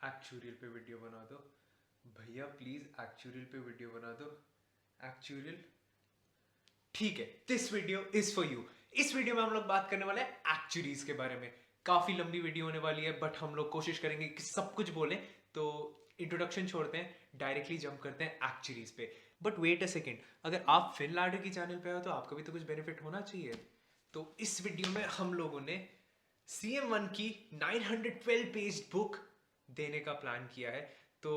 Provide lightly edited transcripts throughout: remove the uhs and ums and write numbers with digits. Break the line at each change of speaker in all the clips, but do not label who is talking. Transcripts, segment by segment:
Actuarial पे video बना दो भैया, प्लीज एक्चुरियल पे वीडियो बना दो। एक्चुरियल, ठीक है, this video is for you. इस वीडियो में हम लोग बात करने वाले हैं एक्चुरीज के बारे में। काफी लंबी वीडियो होने वाली है, बट हम लोग कोशिश करेंगे कि सब कुछ बोलें। तो इंट्रोडक्शन छोड़ते हैं, डायरेक्टली जंप करते हैं एक्चुरीज पे। बट वेट अ सेकेंड, अगर आप फिनलैंड की चैनल पे हो तो आपका भी तो कुछ बेनिफिट होना चाहिए। तो इस वीडियो में हम लोगों ने CM1 की 912 पेज बुक देने का प्लान किया है। तो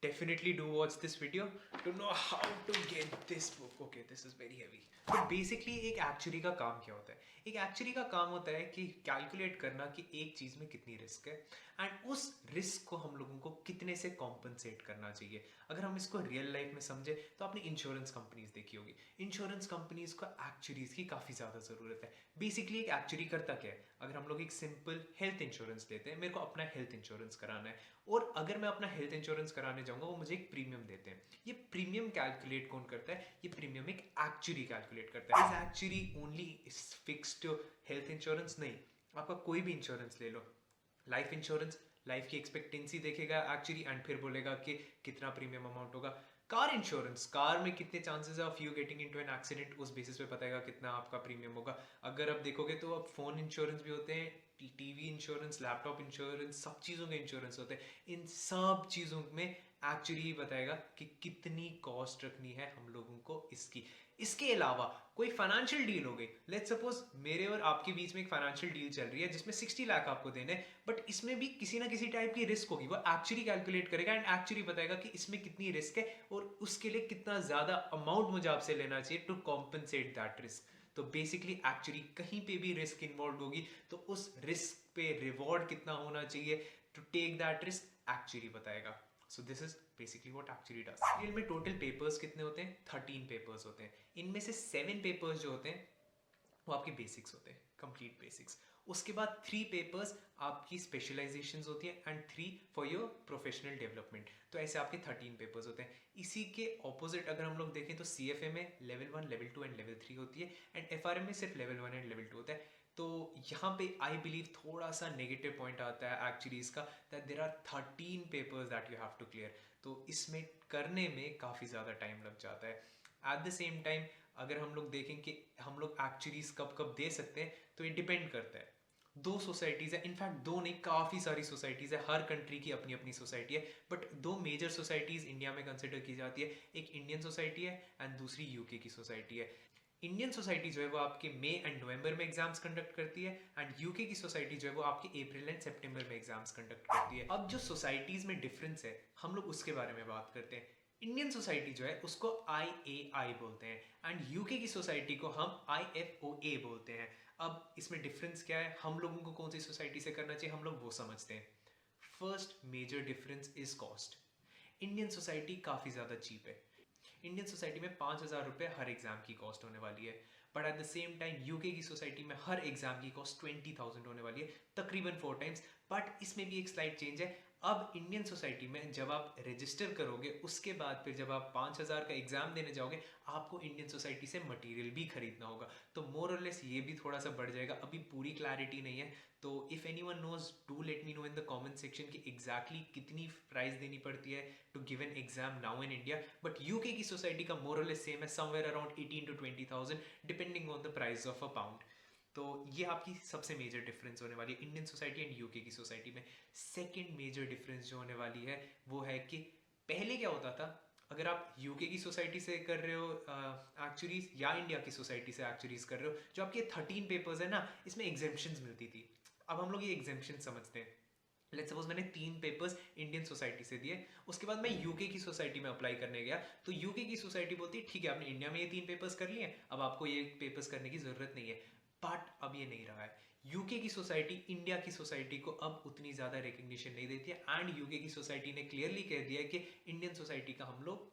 definitely do watch this video to know how to get this book. Okay, this is very heavy. तो बेसिकली एक एक्चुअरी का काम क्या होता है? एक एक्चुअरी का काम होता है कि कैलकुलेट करना कि एक चीज में कितनी रिस्क है एंड उस रिस्क को हम लोगों को कितने से कॉम्पनसेट करना चाहिए। अगर हम इसको रियल लाइफ में समझे तो आपने इंश्योरेंस कंपनीज देखी होगी। इंश्योरेंस कंपनीज को एक्चुअरीज की काफी ज्यादा जरूरत है। बेसिकली एक एक्चुअरी करता क्या है? अगर हम लोग एक सिंपल हेल्थ इंश्योरेंस लेते हैं, मेरे को अपना हेल्थ इंश्योरेंस कराना है और अगर मैं अपना हेल्थ इंश्योरेंस कराने जाऊंगा, वो मुझे एक प्रीमियम देते हैं। ये प्रीमियम कैलकुलेट कौन करता है? ये प्रीमियम एक एक्चुअरी कैलकुलेट करता है। Is actuary only fixed health insurance? नहीं, आपका कोई भी इंश्योरेंस ले लो। लाइफ इंश्योरेंस, लाइफ की एक्सपेक्टेंसी देखेगा एक्चुअली एंड फिर बोलेगा कि कितना प्रीमियम अमाउंट होगा। कार इंश्योरेंस, कार में कितने चांसेस है of you getting into an accident, उस बेसिस पे बताएगा कितना आपका प्रीमियम होगा। अगर आप देखोगे तो अब फोन इंश्योरेंस भी होते हैं, टीवी इंश्योरेंस, लैपटॉप इंश्योरेंस, सब चीज़ों के इंश्योरेंस होते हैं। इन सब चीज़ों में एक्चुअली बताएगा कि कितनी कॉस्ट रखनी है हम लोगों को इसकी। इसके अलावा कोई फाइनेंशियल डील हो गई, लेट्स सपोज मेरे और आपके बीच में एक फाइनेंशियल डील चल रही है जिसमें 60 लाख आपको देने, बट इसमें भी किसी ना किसी टाइप की रिस्क होगी। वो एक्चुअली कैलकुलेट करेगा एंड एक्चुअली बताएगा कि इसमें कितनी रिस्क है और उसके लिए कितना ज्यादा अमाउंट मुझे आपसे लेना चाहिए टू कॉम्पनसेट दैट रिस्क। तो बेसिकली एक्चुअली कहीं पे भी रिस्क इन्वॉल्व होगी तो उस रिस्क पे रिवॉर्ड कितना होना चाहिए to take that risk, actually बताएगा। So this is basically what actually does. Real में टोटल पेपर्स कितने होते हैं? 13 पेपर्स होते हैं। इनमें से 7 पेपर्स जो होते हैं वो आपके बेसिक्स होते हैं, कंप्लीट बेसिक्स। उसके बाद 3 पेपर्स आपकी स्पेशलाइजेशंस होती हैं and 3 for your professional development. तो ऐसे आपके 13 पेपर्स होते हैं। इसी के ऑपोजिट अगर हम लोग देखें तो CFA में लेवल 1, लेवल 2 एंड लेवल 3 होती है एंड FRM में सिर्फ लेवल 1 एंड लेवल 2 होता है। तो यहाँ पे आई बिलीव थोड़ा सा नेगेटिव पॉइंट आता है एक्चुअली इसका, that there are 13 papers that you have to clear. तो इसमें करने में काफ़ी ज़्यादा टाइम लग जाता है। एट द सेम टाइम अगर हम लोग देखें कि हम लोग एक्चुअलीज कब कब दे सकते हैं, तो ये डिपेंड करता है। 2 सोसाइटीज़ है, इनफैक्ट 2 नहीं, काफ़ी सारी सोसाइटीज़ है, हर कंट्री की अपनी अपनी सोसाइटी है। बट 2 मेजर सोसाइटीज़ इंडिया में कंसिडर की जाती है, एक इंडियन सोसाइटी है एंड दूसरी यूके की सोसाइटी है। इंडियन सोसाइटी जो है वो आपके मई एंड नवंबर में एग्जाम्स कंडक्ट करती है एंड यूके की सोसाइटी जो है वो आपके अप्रैल एंड सितंबर में एग्जाम्स कंडक्ट करती है। अब जो सोसाइटीज में डिफरेंस है हम लोग उसके बारे में बात करते हैं। इंडियन सोसाइटी जो है उसको IAI बोलते हैं एंड यूके की सोसाइटी को हम IFOA बोलते हैं। अब इसमें डिफरेंस क्या है, हम लोगों को कौन सी सोसाइटी से करना चाहिए, हम लोग वो समझते हैं। First major difference is cost. Indian society काफ़ी ज़्यादा चीप है। इंडियन सोसाइटी में 5,000 रुपये हर एग्जाम की कॉस्ट होने वाली है, but at the same time UK की सोसाइटी में हर एग्जाम की कॉस्ट 20,000 होने वाली है, तकरीबन 4 टाइम्स। बट इसमें भी एक स्लाइड चेंज है। अब इंडियन सोसाइटी में जब आप रजिस्टर करोगे उसके बाद फिर जब आप 5,000 का एग्जाम देने जाओगे, आपको इंडियन सोसाइटी से मटेरियल भी खरीदना होगा। तो मोर और लेस ये भी थोड़ा सा बढ़ जाएगा, अभी पूरी क्लैरिटी नहीं है। तो if any one knows do let me know in the comment section कि एग्जैक्टली कितनी प्राइस देनी पड़ती है to give an exam now in India. But UK की सोसाइटी का मोर और लेस सेम है, somewhere around 18 to 20,000 depending on the price of a pound. तो ये आपकी सबसे मेजर डिफरेंस होने वाली है इंडियन सोसाइटी एंड यूके की सोसाइटी में। सेकेंड मेजर डिफरेंस जो होने वाली है वो है कि पहले क्या होता था, अगर आप यूके की सोसाइटी से कर रहे हो एक्चुअलीज या इंडिया की सोसाइटी से एक्चुअलीज कर रहे हो, जो आपके 13 पेपर्स है ना, इसमें एग्जेम्पशंस मिलती थी। अब हम लोग ये एग्जेम्पशन समझते हैं। लेट्स सपोज मैंने 3 पेपर्स इंडियन सोसाइटी से दिए, उसके बाद मैं यूके की सोसाइटी में अप्लाई करने गया, तो यूके की सोसाइटी बोलती है ठीक है आपने इंडिया में ये 3 पेपर्स कर लिए, अब आपको ये पेपर्स करने की जरूरत नहीं है। बट अब ये नहीं रहा है। यूके की सोसाइटी इंडिया की सोसाइटी को अब उतनी ज्यादा रिकग्निशन नहीं देती है एंड यूके की सोसाइटी ने क्लियरली कह दिया है कि इंडियन सोसाइटी का हम लोग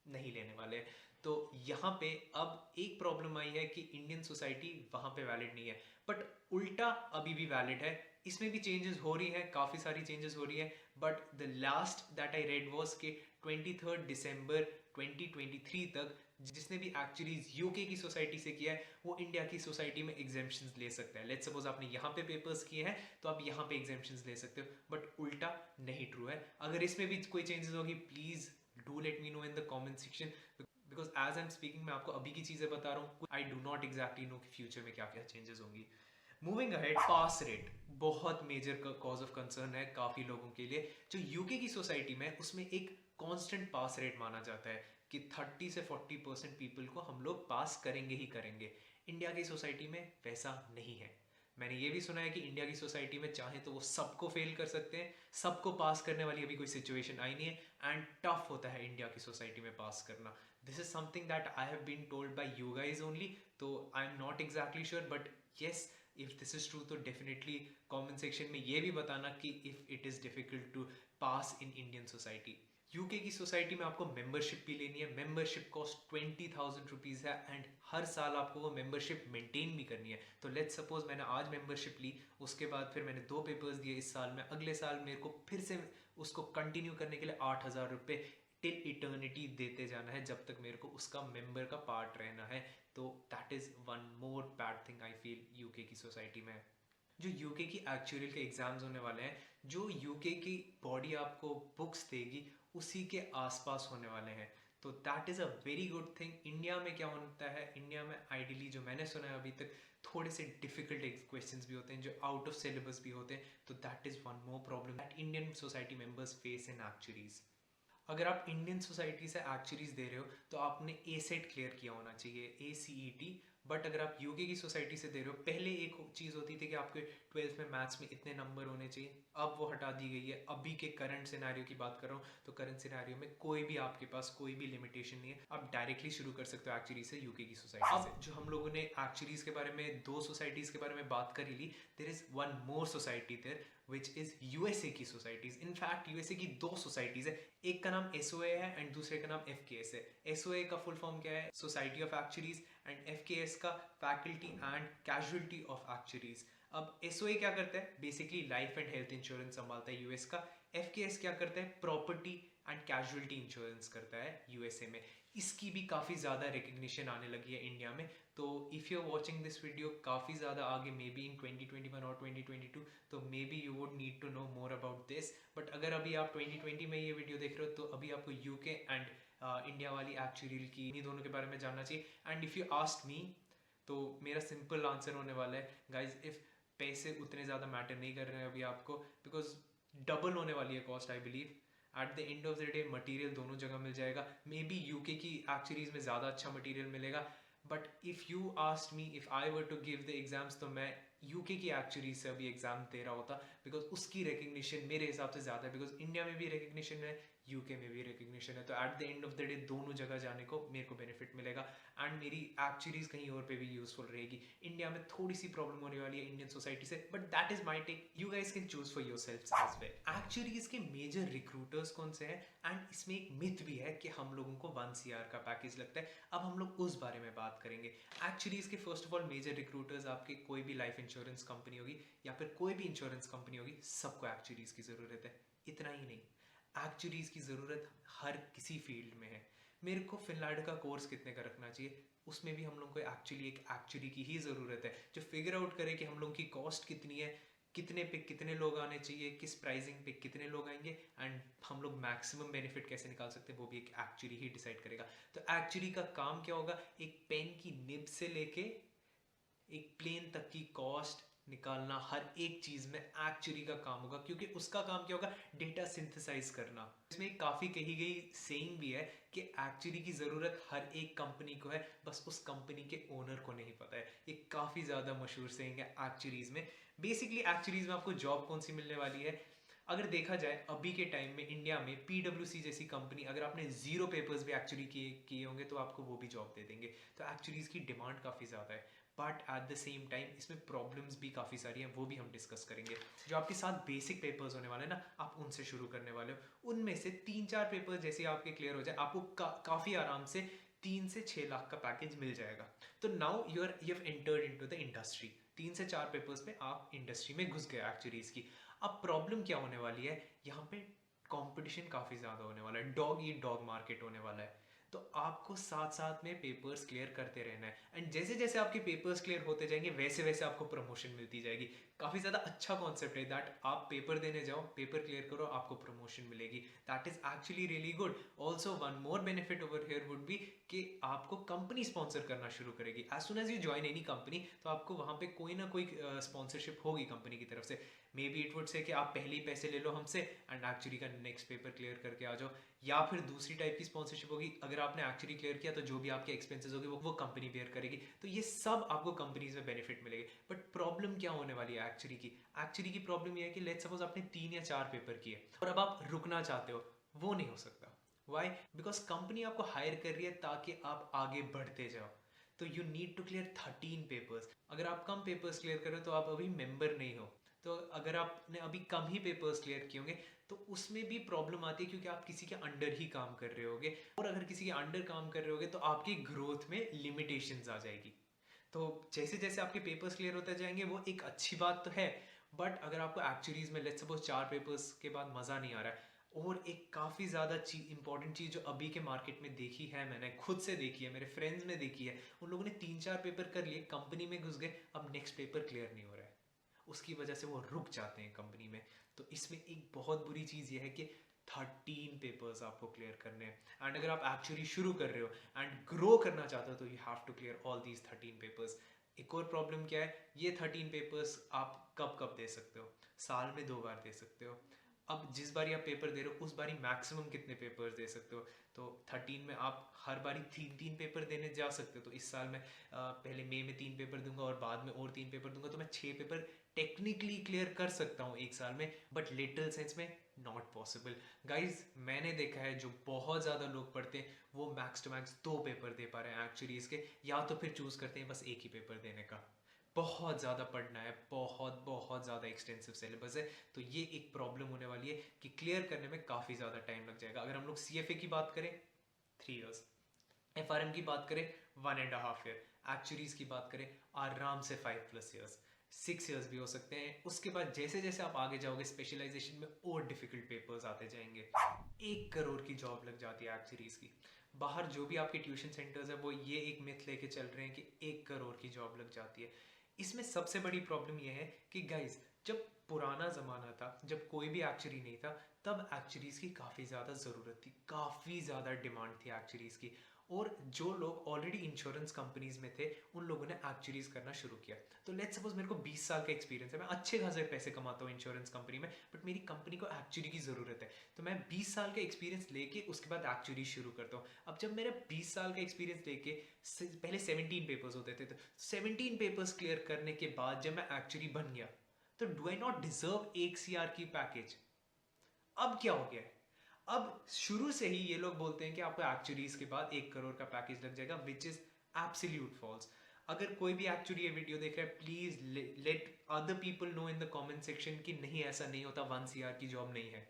नहीं लेने वाले। तो यहाँ पे अब एक प्रॉब्लम आई है कि इंडियन सोसाइटी वहां पे वैलिड नहीं है, बट उल्टा अभी भी वैलिड है। इसमें भी चेंजेस हो रही है, काफी सारी चेंजेस हो रही है, but the last that I read was के 23 दिसंबर 2023 तक जिसने भी एक्चुअलीज यूके की सोसाइटी से किया है वो इंडिया की सोसाइटी में एग्जेम्पशंस ले सकता है। लेट्स सपोज आपने यहाँ पे पेपर्स किए हैं तो आप यहाँ पे एग्जेम्पशंस ले सकते हो, बट उल्टा नहीं ट्रू है। अगर इसमें भी कोई चेंजेस होगी please do let me know in the comment section, because as I am speaking मैं आपको अभी की चीजें बता रहा हूँ, I do not exactly know कि फ्यूचर में क्या क्या चेंजेस होंगी। मूविंग अहेड, पास रेट बहुत मेजर कॉज ऑफ कंसर्न है काफी लोगों के लिए। जो यूके की सोसाइटी में उसमें एक कांस्टेंट पास रेट माना जाता है कि 30 से 40% पीपल को हम लोग पास करेंगे ही करेंगे। इंडिया की सोसाइटी में वैसा नहीं है। मैंने ये भी सुना है कि इंडिया की सोसाइटी में चाहे तो वो सबको फेल कर सकते हैं, सबको पास करने वाली अभी कोई सिचुएशन आई नहीं है, एंड टफ होता है इंडिया की सोसाइटी में पास करना। This is something that I have been told by you guys only, तो I am not exactly sure, but yes if this is true तो डेफिनेटली कमेंट सेक्शन में ये भी बताना कि if it is difficult to pass in Indian society. UK की society में आपको मेंबरशिप भी लेनी है, मेंबरशिप कॉस्ट 20,000 रुपीज़ है, एंड हर साल आपको वो मेंबरशिप मेंटेन भी करनी है। तो लेट्स सपोज मैंने आज मेंबरशिप ली, उसके बाद फिर मैंने 2 पेपर्स दिए इस साल में, अगले साल मेरे को फिर से उसको कंटिन्यू करने के लिए 8,000 रुपये टिल इटर्निटी देते जाना है, जब तक मेरे को उसका मेंबर का पार्ट रहना है। तो that is one more bad thing I feel UK की सोसाइटी में। जो यूके की एक्चुअल के एग्जाम्स होने वाले हैं, जो यूके की बॉडी आपको बुक्स देगी उसी के आसपास होने वाले हैं, तो that is a very good thing. India में क्या होता है, इंडिया में आइडियली जो मैंने सुना है अभी तक थोड़े से डिफिकल्ट क्वेश्चंस भी होते हैं जो आउट ऑफ सिलेबस भी होते हैं, तो that is one more problem that Indian society members face in एक्चुअलीज। अगर आप इंडियन सोसाइटी से एक्चुअलीज दे रहे हो तो आपने ए सेट क्लियर किया होना चाहिए, ACET। बट अगर आप यूके की सोसाइटी से दे रहे हो, पहले एक चीज़ होती थी कि आपके 12th में मैथ्स में इतने नंबर होने चाहिए, अब वो हटा दी गई है। अभी के करंट सिनेरियो की बात कर रहा हूँ, तो करंट सिनेरियो में कोई भी आपके पास कोई भी लिमिटेशन नहीं है, आप डायरेक्टली शुरू कर सकते हो एक्चुअली से यूके की सोसाइटी से। जो हम लोगों ने एक्चुअलीज के बारे में 2 सोसाइटीज़ के बारे में बात करी ली, there is one more society there which is USA की सोसाइटीज़। इनफैक्ट यूएसए की 2 सोसाइटीज़ है, एक का नाम SOA है एंड दूसरे का नाम FKS है। SOA का फुल फॉर्म क्या है, society of actuaries, and FKS का faculty and casualty of actuaries. अब SOA क्या करता है, basically life and health insurance संभालता है यूएस का। FKS क्या करता है, प्रॉपर्टी एंड कैजुअलिटी इंश्योरेंस करता है यूएसए में। इसकी भी काफ़ी ज़्यादा रिकग्निशन आने लगी है इंडिया में। तो if you are watching this video काफ़ी ज़्यादा आगे, मे बी इन 2021 और 2022, तो may be you would need to know more about this. But अगर अभी आप 2020 में ये वीडियो देख रहे हो तो अभी आपको यूके एंड इंडिया वाली एक्चुअल की इन्हीं दोनों के बारे में जानना चाहिए। एंड इफ़ यू आस्क मी तो मेरा सिंपल आंसर होने वाला है गाइज, इफ़ पैसे उतने ज़्यादा मैटर नहीं कर रहे हैं अभी आपको, बिकॉज डबल होने वाली है cost I believe. At the end of the day material दोनों जगह मिल जाएगा, मे बी यूके की एक्चुअलीज में ज़्यादा अच्छा मटेरियल मिलेगा। But if you ask me if I were to give the exams, तो मैं यूके की एक्चुअली से अभी एग्जाम दे रहा होता, बिकॉज उसकी रिकग्निशन मेरे हिसाब से ज़्यादा है, बिकॉज इंडिया में भी रिकग्निशन है, यूके में भी रिकग्निशन है। तो at the end of the day दोनों जगह जाने को मेरे को बेनिफिट मिलेगा, एंड मेरी एक्चुअलीज कहीं और पे भी यूजफुल रहेगी। इंडिया में थोड़ी सी प्रॉब्लम होने वाली है इंडियन सोसाइटी से, but that is my take, you guys can choose for your self as well. Actuaries के मेजर रिक्रूटर्स कौन से हैं, एंड इसमें एक मिथ भी है कि हम लोगों को 1 CR का पैकेज लगता है। अब हम लोग उस बारे में बात करेंगे। एक्चुअलीज के first of all major recruiters आपके कोई भी लाइफ इंश्योरेंस कंपनी होगी या फिर कोई भी इंश्योरेंस कंपनी होगी, सबको एक्चुअलीज की ज़रूरत है। इतना ही नहीं, एक्चुअलीज की ज़रूरत हर किसी फील्ड में है। मेरे को फिनलैंड का कोर्स कितने का रखना चाहिए, उसमें भी हम लोग को एक्चुअली एक एक्चुअली की ही ज़रूरत है, जो फिगर आउट करे कि हम लोग की कॉस्ट कितनी है, कितने पे कितने लोग आने चाहिए, किस प्राइसिंग पे कितने लोग आएंगे, एंड हम लोग मैक्सिमम बेनिफिट कैसे निकाल सकते हैं, वो भी एक एक्चुअली ही डिसाइड करेगा। तो एक्चुअली का काम क्या होगा, एक पेन की निब से लेके एक प्लेन तक की कॉस्ट निकालना, हर एक चीज में एक्चुअली का काम होगा, क्योंकि उसका काम क्या होगा, डेटा सिंथेसाइज करना। इसमें काफी कही गई सेइंग भी है कि एक्चुअली की जरूरत हर एक कंपनी को है, बस उस कंपनी के ओनर को नहीं पता है। ये काफी ज्यादा मशहूर सेइंग है एक्चुअलीज में। बेसिकली एक्चुअलीज में आपको जॉब कौन सी मिलने वाली है, अगर देखा जाए अभी के टाइम में इंडिया में PwC जैसी कंपनी, अगर आपने 0 पेपर्स भी एक्चुअली किए होंगे तो आपको वो भी जॉब दे देंगे। तो एक्चुअलीज की डिमांड काफ़ी ज़्यादा है, but at the same time इसमें प्रॉब्लम्स भी काफ़ी सारी हैं, वो भी हम डिस्कस करेंगे। जो आपके साथ बेसिक पेपर्स होने वाले हैं ना, आप उनसे शुरू करने वाले हो, उनमें से 3-4 पेपर्स जैसे आपके क्लियर हो जाए, आपको काफ़ी आराम से 3 से 6 लाख का पैकेज मिल जाएगा। तो now you have entered into the industry. 3 से 4 पेपर्स पे आप इंडस्ट्री में घुस गए एक्चुअलीज की। अब प्रॉब्लम क्या होने वाली है, यहाँ पे कंपटीशन काफ़ी ज़्यादा होने वाला है, डॉग ईट डॉग मार्केट होने वाला है। तो आपको साथ साथ में पेपर्स क्लियर करते रहना है, एंड जैसे जैसे आपके पेपर्स क्लियर होते जाएंगे वैसे वैसे आपको प्रमोशन मिलती जाएगी। काफ़ी ज़्यादा अच्छा कॉन्सेप्ट है दैट आप पेपर देने जाओ, पेपर क्लियर करो, आपको प्रमोशन मिलेगी। That is actually really good. Also one more benefit over here would be कि आपको कंपनी स्पॉन्सर करना शुरू करेगी। As soon as you join any company, तो आपको वहाँ पे कोई ना कोई स्पॉन्सरशिप होगी कंपनी की तरफ से। May be it would say कि आप पहले ही पैसे ले लो हमसे एंड एक्चुअली का नेक्स्ट पेपर क्लियर करके आ जाओ, या फिर दूसरी टाइप की स्पॉन्सरशिप होगी, अगर आपने एक्चुअली क्लियर किया तो जो भी आपके एक्सपेंसेस होंगे वो कंपनी बेयर करेगी। तो ये सब आपको कंपनीज में बेनिफिट मिलेगी। बट प्रॉब्लम क्या होने वाली है एक्चुअली की प्रॉब्लम ये है कि लेट्स सपोज आपने 3 या 4 पेपर किए और अब आप रुकना चाहते हो, वो नहीं हो सकता। वाई? बिकॉज कंपनी आपको हायर कर रही है ताकि आप आगे बढ़ते जाओ। तो you need to clear 13 papers. अगर आप कम पेपर्स क्लियर करो तो आप अभी मेंबर नहीं हो। तो अगर आपने अभी कम ही पेपर्स क्लियर किए होंगे तो उसमें भी प्रॉब्लम आती है, क्योंकि आप किसी के अंडर ही काम कर रहे होगे, और अगर किसी के अंडर काम कर रहे होगे तो आपकी ग्रोथ में लिमिटेशंस आ जाएगी। तो जैसे जैसे आपके पेपर्स क्लियर होते जाएंगे वो एक अच्छी बात तो है, बट अगर आपको एक्चुअलीज में लेट्स सपोज 4 पेपर्स के बाद मज़ा नहीं आ रहा है, और एक काफ़ी ज़्यादा इंपॉर्टेंट चीज़ जो अभी के मार्केट में देखी है, मैंने खुद से देखी है, मेरे फ्रेंड्स ने देखी है, उन लोगों ने 3-4 पेपर कर लिए, कंपनी में घुस गए, अब नेक्स्ट पेपर क्लियर नहीं हो रहा है, उसकी वजह से वो रुक जाते हैं कंपनी में। तो इसमें एक बहुत बुरी चीज़ ये है कि 13 पेपर्स आपको क्लियर करने हैं, एंड अगर आप एक्चुअली शुरू कर रहे हो एंड ग्रो करना चाहते हो तो you have to clear all these 13 papers. एक और प्रॉब्लम क्या है, ये 13 पेपर्स आप कब कब दे सकते हो? साल में 2 बार दे सकते हो। अब जिस बारी आप पेपर दे रहे हो उस बारी मैक्सिमम कितने पेपर्स दे सकते हो? तो 13 में आप हर बारी 3-3 पेपर देने जा सकते हो। तो इस साल में पहले मई में 3 पेपर दूंगा और बाद में और 3 पेपर दूंगा, तो मैं 6 पेपर टेक्निकली क्लियर कर सकता हूँ एक साल में, बट लिटल सेंस में नॉट पॉसिबल। गाइज मैंने देखा है जो बहुत ज़्यादा लोग पढ़ते हैं वो मैक्स टू मैक्स 2 पेपर दे पा रहे हैं एक्चुअली इसके, या तो फिर चूज़ करते हैं बस एक ही पेपर देने का। बहुत ज़्यादा पढ़ना है, बहुत बहुत ज़्यादा एक्सटेंसिव सिलेबस है। तो ये एक प्रॉब्लम होने वाली है कि क्लियर करने में काफ़ी ज़्यादा टाइम लग जाएगा। अगर हम लोग CFA की बात करें 3 इयर्स, FRM की बात करें 1.5 ईयर, एक्चुअरीज की बात करें आराम से 5+ ईयर्स, 6 इयर्स भी हो सकते हैं। उसके बाद जैसे जैसे आप आगे जाओगे स्पेशलाइजेशन में और डिफिकल्ट पेपर्स आते जाएंगे। 1 करोड़ की जॉब लग जाती है एक्चुअरीज की। बाहर जो भी आपके ट्यूशन सेंटर्स है वो ये एक मिथ लेके चल रहे हैं कि 1 करोड़ की जॉब लग जाती है। इसमें सबसे बड़ी प्रॉब्लम यह है कि गाइज जब पुराना ज़माना था, जब कोई भी एक्चुअरी नहीं था, तब एक्चुअरीज की काफ़ी ज़्यादा ज़रूरत थी, काफ़ी ज़्यादा डिमांड थी एक्चुअरीज की। और जो लोग ऑलरेडी इंश्योरेंस कंपनीज में थे उन लोगों ने एक्चुअरीज करना शुरू किया। तो लेट्स सपोज मेरे को 20 साल का एक्सपीरियंस है, मैं अच्छे खासे पैसे कमाता हूँ इंश्योरेंस कंपनी में, बट मेरी कंपनी को एक्चुअरी की ज़रूरत है। तो मैं 20 साल का एक्सपीरियंस लेके उसके बाद एक्चुअरी शुरू करता हूँ। अब जब मेरे 20 साल का एक्सपीरियंस लेके पहले 17 पेपर्स होते थे, तो 17 पेपर्स क्लियर करने के बाद जब मैं एक्चुअरी बन गया तो do I not deserve 1 CR की पैकेज? अब क्या हो गया है? अब शुरू से ही ये लोग बोलते हैं कि आपको एक्चुअरीज के बाद 1 करोड़ का पैकेज लग जाएगा, विच इज एब्सोल्यूट फॉल्स। अगर कोई भी एक्चुअली ये वीडियो देख रहा है, please let other people know in the comment section कि नहीं, ऐसा नहीं होता, 1 CR की जॉब नहीं है।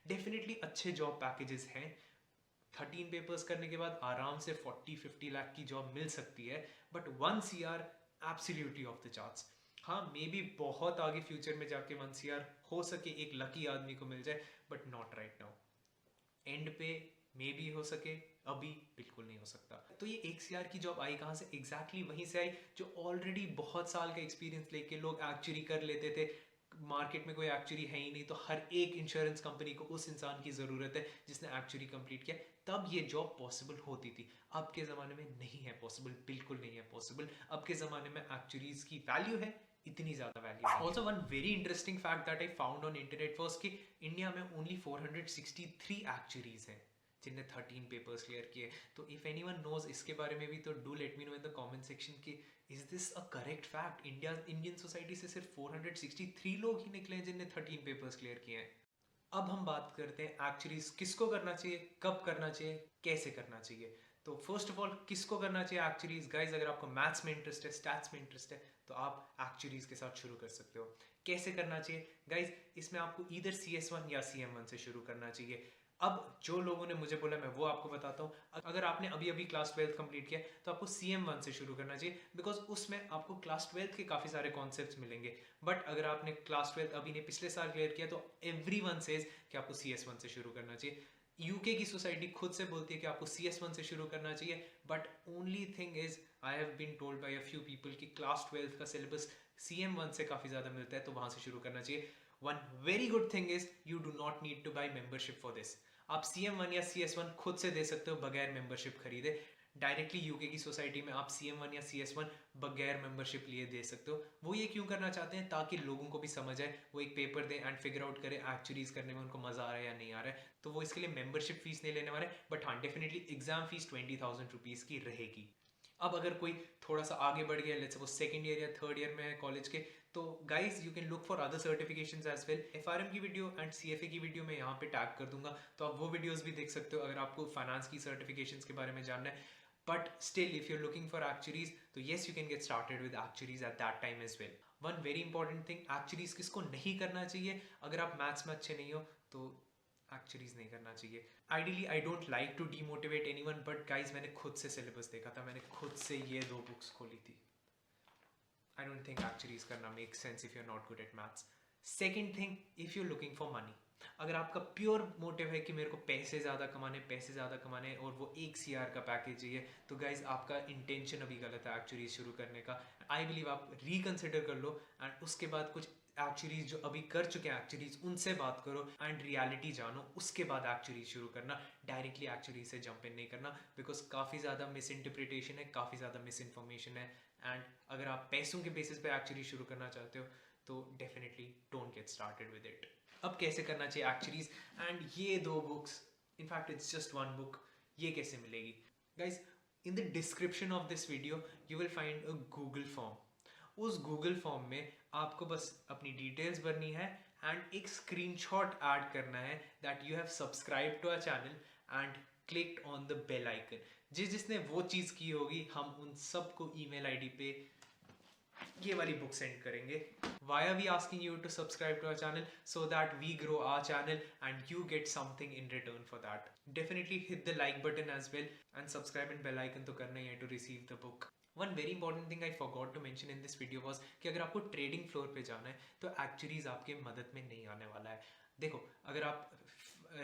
डेफिनेटली अच्छे जॉब पैकेजेस हैं। 13 पेपर्स करने के बाद आराम से 40-50 लाख की जॉब मिल सकती है, but 1 CR absolutely of the charts. हाँ, मे बी बहुत आगे फ्यूचर में जाके 1 CR हो सके एक लकी आदमी को मिल जाए, but not right now. And पे मे भी हो सके, अभी बिल्कुल नहीं हो सकता। तो ये 1 CR की जॉब आई कहाँ से? एग्जैक्टली वहीं से आई जो ऑलरेडी बहुत साल का एक्सपीरियंस लेके लोग एक्चुअली कर लेते थे। मार्केट में कोई एक्चुअली है ही नहीं, तो हर एक इंश्योरेंस कंपनी को उस इंसान की ज़रूरत है जिसने एक्चुअली कंप्लीट किया, तब ये जॉब पॉसिबल होती थी। अब के ज़माने में नहीं है पॉसिबल, बिल्कुल नहीं है पॉसिबल। अब के ज़माने में एक्चुअलीज की वैल्यू है, इतनी ज़्यादा वैल्यू है। Also one very interesting fact that I found on internet was कि इंडिया में ओनली 463 एक्चुअरीज हैं जिनने 13 पेपर्स क्लियर किए। तो इफ एनीवन नोज इसके बारे में भी तो do let me know in the comment section कि is this a correct fact? Indian society से सिर्फ 463 लोग ही निकले हैं जिनने 13 पेपर्स क्लियर किए हैं। अब हम बात करते हैं एक्चुअली किसको करना चाहिए, कब करना चाहिए, कैसे करना चाहिए। तो फर्स्ट ऑफ ऑल किसको करना चाहिए एक्चुअलीज? गाइज अगर आपको मैथ्स में इंटरेस्ट है, स्टैट्स में इंटरेस्ट है, तो आप एक्चुअलीज के साथ शुरू कर सकते हो। कैसे करना चाहिए गाइज? इसमें आपको इधर CS1 या CM1 से शुरू करना चाहिए। अब जो लोगों ने मुझे बोला मैं वो आपको बताता हूँ। अगर आपने अभी अभी क्लास 12th कंप्लीट किया तो आपको CM1 से शुरू करना चाहिए, बिकॉज उसमें आपको क्लास 12th के काफ़ी सारे कॉन्सेप्ट्स मिलेंगे। बट अगर आपने क्लास 12th अभी ने पिछले साल क्लियर किया तो एवरीवन सेज कि आपको CS1 से शुरू करना चाहिए। यूके की सोसाइटी खुद से बोलती है कि आपको CS1 से शुरू करना चाहिए, but only thing is I have been told by a few people कि क्लास 12 का सिलेबस CM1 से काफ़ी ज़्यादा मिलता है, तो वहाँ से शुरू करना चाहिए. One very good thing is you do not need two by membership for this. आप CM1 या CS1 खुद से दे सकते हो बगैर मेंबरशिप खरीदे. डायरेक्टली यूके की सोसाइटी में आप CM1 या CS1 बगैर मेंबरशिप लिए दे सकते हो. वो ये क्यों करना चाहते हैं? ताकि लोगों को भी समझ आए, वो एक पेपर दें एंड फिगर आउट करें एक्चुअलीज करने में उनको मजा आ रहा है या नहीं आ रहा है. तो वो इसके लिए मेंबरशिप फीस नहीं लेने वाले, बट हाँ डेफिनेटली एग्जाम फीस 20,000 रुपीज़ की रहेगी. अब अगर कोई थोड़ा सा आगे बढ़ गया, लेट्स सपोज सेकंड ईयर या थर्ड ईयर में है कॉलेज के, तो guys you can look for other certifications as well. FRM की वीडियो एंड CFA की वीडियो मैं यहाँ पे टैग कर दूंगा, तो आप वो वीडियोस भी देख सकते हो अगर आपको फाइनेंस की सर्टिफिकेशंस के बारे में जानना है. But still, if you're looking for actuaries, तो yes, you can get started with actuaries at that time as well. One very important thing, actuaries किसको नहीं करना चाहिए? अगर आप मैथ्स में अच्छे नहीं हो तो एक्चुअलीज नहीं करना चाहिए. Ideally I don't like to demotivate anyone, but guys मैंने खुद से सिलेबस देखा था, मैंने खुद से ये 2 बुक्स खोली थी. आई डोंट थिंक एक्चुअलीज करना make sense if you are not good at maths. Second thing, if you looking for money, अगर आपका प्योर मोटिव है कि मेरे को पैसे ज़्यादा कमाने और वो 1 CR का पैकेज चाहिए, तो गाइज आपका इंटेंशन अभी गलत है एक्चुअलीज शुरू करने का. आई बिलीव आप रिकन्सिडर कर लो एंड उसके बाद कुछ एक्चुअलीज जो अभी कर चुके हैं एक्चुअलीज उनसे बात करो एंड रियलिटी जानो, उसके बाद एक्चुअलीज शुरू करना. डायरेक्टली एक्चुअलीज से जंप इन नहीं करना, बिकॉज काफ़ी ज़्यादा मिस इंटरप्रिटेशन है, काफ़ी ज़्यादा मिस इन्फॉर्मेशन है. एंड अगर आप पैसों के बेसिस पे एक्चुअली शुरू करना चाहते हो तो definitely don't get started with it. अब कैसे करना चाहिए एक्चुअलीज, एंड ये 2 books, in fact it's just 1 book, ये कैसे मिलेगी? Guys in the description of this video you will find a Google form. उस गूगल फॉर्म में आपको बस अपनी डिटेल्स भरनी है एंड एक स्क्रीनशॉट ऐड करना है that you have subscribe to our channel and clicked on the bell icon. जिसने वो चीज़ की होगी, हम उन सबको ईमेल आईडी पे ये वाली बुक सेंड करेंगे. Why are we asking you to subscribe to our channel? So that we grow our channel and you get something in return for that. Definitely hit the like button as well and subscribe and bell icon तो करना ही है to receive the book. One very important thing I forgot to mention in this video was कि अगर आपको trading floor पे जाना है तो एक्चुअलीज आपके मदद में नहीं आने वाला है. देखो, अगर आप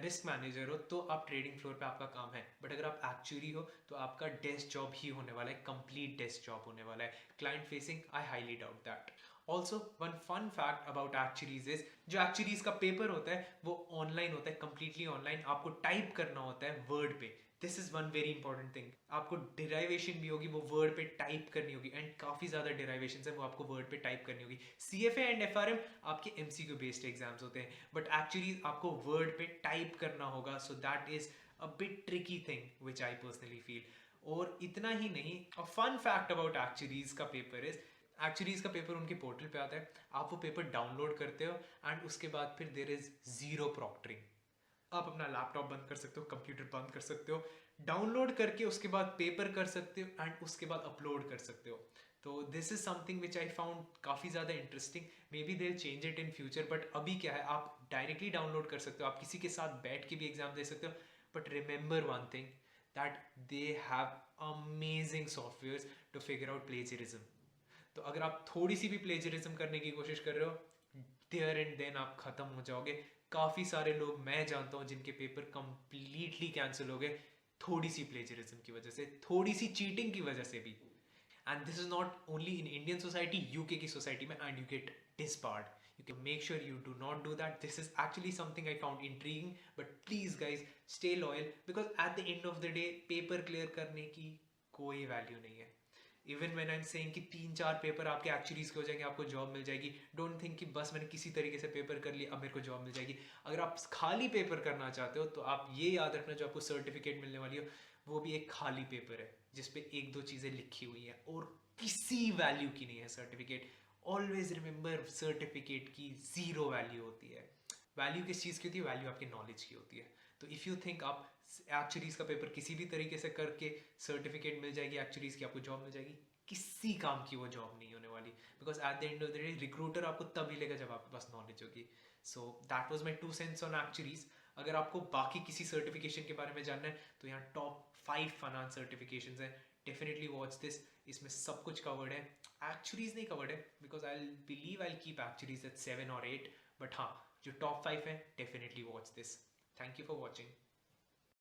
रिस्क मैनेजर हो तो आप ट्रेडिंग फ्लोर पे आपका काम है, बट अगर आप एक्चुअली हो तो आपका डेस्क जॉब ही होने वाला है, कंप्लीट डेस्क जॉब होने वाला है. Client facing, I highly doubt that. Also one fun fact about actuaries is, जो एक्चुअलीज का पेपर होता है वो ऑनलाइन होता है, कंप्लीटली ऑनलाइन. आपको टाइप करना होता है वर्ड पे. This is one very important thing. आपको डिराइवेशन भी होगी, वो वर्ड पे टाइप करनी होगी एंड काफ़ी ज़्यादा डिराइवेशन है वो आपको वर्ड पे टाइप करनी होगी. CFA एंड FRM आपके MCQ बेस्ड एग्जाम्स होते हैं, बट एक्चुअली आपको वर्ड पे टाइप करना होगा. So that is a bit tricky thing which I personally feel. और इतना ही नहीं, a fun fact about actuaries का पेपर इज, एक्चुअलीज का पेपर उनके पोर्टल पे आता है, आप वो पेपर डाउनलोड करते हो एंड उसके बाद फिर देर इज जीरो प्रॉक्टरिंग. आप अपना लैपटॉप बंद कर सकते हो, कंप्यूटर बंद कर सकते हो, डाउनलोड करके उसके बाद पेपर कर सकते हो एंड उसके बाद अपलोड कर सकते हो. तो this is something which I found काफ़ी ज़्यादा interesting. May be they change it in future, but अभी क्या है, आप डायरेक्टली डाउनलोड कर सकते हो, आप किसी के साथ बैठ के भी एग्जाम दे सकते हो. But remember one thing, that they have amazing software to figure out plagiarism. तो अगर आप थोड़ी सी भी प्लेजरिज्म करने की कोशिश कर रहे हो, देयर एंड देन आप खत्म हो जाओगे. काफ़ी सारे लोग मैं जानता हूँ जिनके पेपर कंप्लीटली कैंसिल हो गए थोड़ी सी प्लेजरिज्म की वजह से, थोड़ी सी चीटिंग की वजह से भी. And this is not only in Indian society, UK की सोसाइटी में, and you get disbarred. You can make sure you do not do that. This is actually something I found intriguing, but please guys stay loyal, because at the end of the day paper clear करने की कोई value नहीं है. Even when I am saying कि 3-4 paper आपके एक्चुअलीज के हो जाएंगे, आपको जॉब मिल जाएगी, डोंट थिंक कि बस मैंने किसी तरीके से पेपर कर लिया अब मेरे को जॉब मिल जाएगी. अगर आप खाली पेपर करना चाहते हो तो आप ये याद रखना, जो आपको सर्टिफिकेट मिलने वाली हो वो भी एक खाली पेपर है जिसपे 1-2 चीज़ें लिखी हुई हैं और किसी वैल्यू की नहीं है सर्टिफिकेट. ऑलवेज रिमेंबर, सर्टिफिकेट की जीरो वैल्यू होती है. वैल्यू किस चीज़ की होती है? वैल्यू आपके नॉलेज की होती है. तो इफ़ यू थिंक आप एक्चुअलीज का पेपर किसी भी तरीके से करके सर्टिफिकेट मिल जाएगी एक्चुअलीज की, आपको जॉब मिल जाएगी, किसी काम की वो जॉब नहीं होने वाली. Because at the end of the day recruiter आपको तब ही लेगा जब आपके पास नॉलेज होगी. So that was my 2 cents on एक्चुअलीज. अगर आपको बाकी किसी सर्टिफिकेशन के बारे में जानना है तो यहाँ टॉप 5 फाइनेंस सर्टिफिकेशंस हैं. Definitely watch this. इसमें सब कुछ कवर्ड है, एक्चुअलीज नहीं कवर्ड है, because I believe I keep actuaries at 7 or 8. But हाँ, जो टॉप 5 है definitely watch this. Thank you for watching.